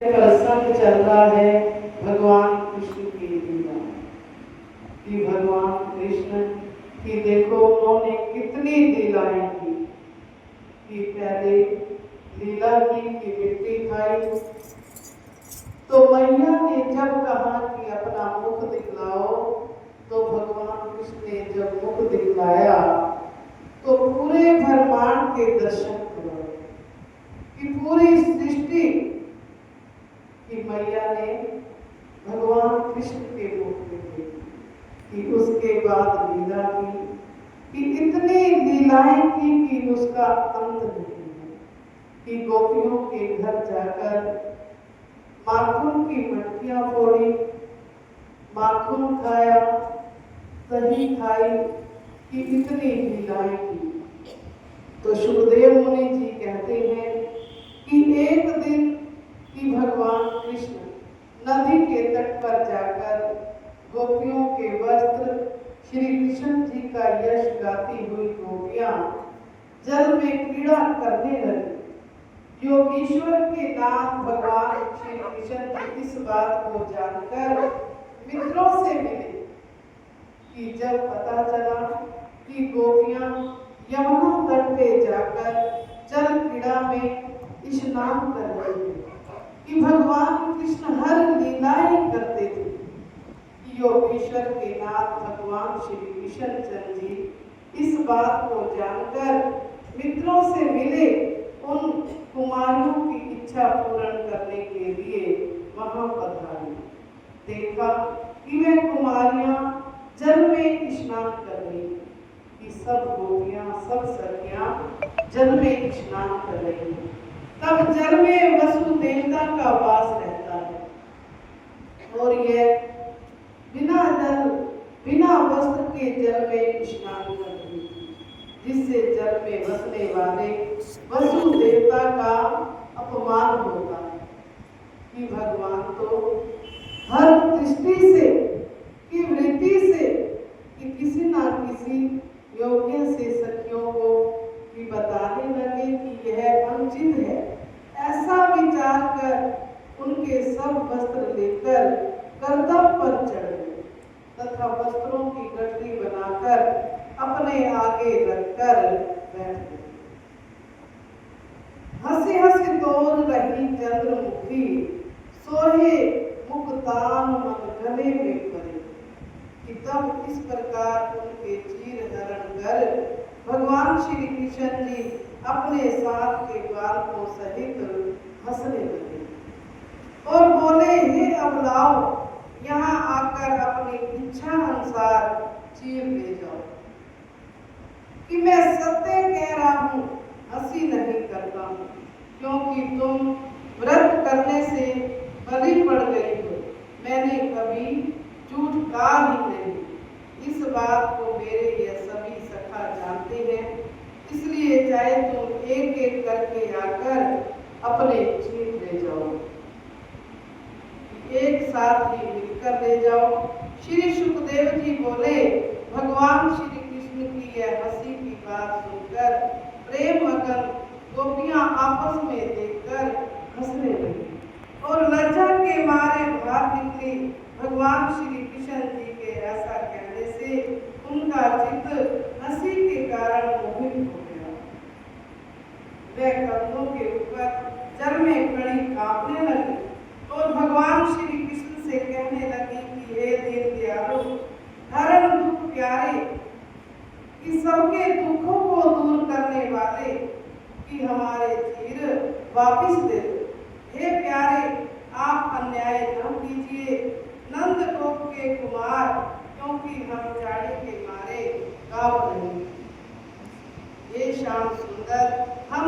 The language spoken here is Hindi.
प्रसंग चल रहा है भगवान कृष्ण की लीला कि भगवान कृष्ण की देखो उन्होंने कितनी लीलाएं की कि पहले लीला की कि मिट्टी खाई तो मैया ने जब कहा कि अपना मुख दिखलाओ तो भगवान कृष्ण ने जब मुख दिखलाया तो पूरे ब्रह्मांड के दर्शन करो कि पूरी सृष्टि कि मैया ने भगवान कृष्ण के मुख में देखी कि उसके बाद लीला की कि इतनी लीलाएं की कि उसका अंत नहीं है कि गोपियों के घर जाकर माखन की मटकियां फोड़ी, माखन खाया, दही खाई कि इतनी लीलाएं की। तो सुखदेव मुनि जी कहते हैं कि एक दिन कि भगवान कृष्ण नदी के तट पर जाकर गोपियों के वस्त्र श्री कृष्ण जी का यश गाती हुई गोपियां जल में क्रीड़ा करने लगी। योगीश्वर के नाम भगवान श्री कृष्ण जी इस बात को जानकर मित्रों से मिले कि जब पता चला कि गोपियां यमुना तट पे जाकर जल क्रीड़ा में स्नान कर रही है कि भगवान कृष्ण हर लीलाएं करते थे। योगेश्वर के नाथ भगवान श्री कृष्ण चंद्र जी इस बात को जानकर मित्रों से मिले, उन कुमारियों की इच्छा पूर्ण करने के लिए वहां पधारे। देखा कि वे कुमारियां जल में स्नान कर रही कि सब गोपियां सब सखियां जल में स्नान कर रही हैं। तब जल में वसुदेवता का वास रहता है और यह बिना जल बिना वस्त्र के जल में स्नान कर रही थी, जिससे जल में बसने वाले वसुदेवता का अपमान होता है कि भगवान तो हर दृष्टि से की वृत्ति से कि किसी ना किसी योग्य से सखियों को कि बताने लगे कि यह अनुचित है। ऐसा विचार कर उनके सब वस्त्र लेकर गर्दन पर चढ़ गए तथा वस्त्रों की गठरी बनाकर अपने आगे रखकर बैठ गए। हंसी हंसी तोड़ रही चंद्रमुखी सोहे मुक्तान मन गले में पड़े कि तब इस प्रकार उनके चीर हरण कर भगवान श्री कृष्ण जी अपने साथ के बालकों सहित हंसने लगे और बोले, हे अबलाओ, यहाँ आकर अपनी इच्छा अनुसार चीर ले जाओ कि मैं सत्य कह रहा हूँ, हंसी नहीं करता हूँ, क्योंकि तुम व्रत करने से बलि पड़ गई हो। मैंने कभी झूठ कहा ही नहीं। इस बात को मेरे यह सभी सखा जानते हैं, इसलिए चाहे तुम एक एक करके आकर अपने चीर ले जाओ, एक साथ ही मिलकर ले जाओ। श्री सुखदेव जी बोले, भगवान श्री कृष्ण की यह हंसी की बात सुनकर प्रेम मगन गोपियां आपस में देखकर हंसने लगी और लज्जा के मारे बाहर निकली। भगवान श्री कृष्ण जी के ऐसा कहने से उनका चित्त हंसी के कारण मोहित हो गया। वे कंधों के ऊपर जल में खड़ी कांपने लगी और भगवान श्री कृष्ण से कहने लगी कि हे दीन दयालु, हरण दुख प्यारे, कि सबके दुखों को दूर करने वाले, कि हमारे चीर वापिस दे दो। हे प्यारे, आप अन्याय न कीजिए, नंद गोप के कुमार, क्योंकि हम जाड़े के मारे कांप रहे हैं। ये शाम सुंदर हम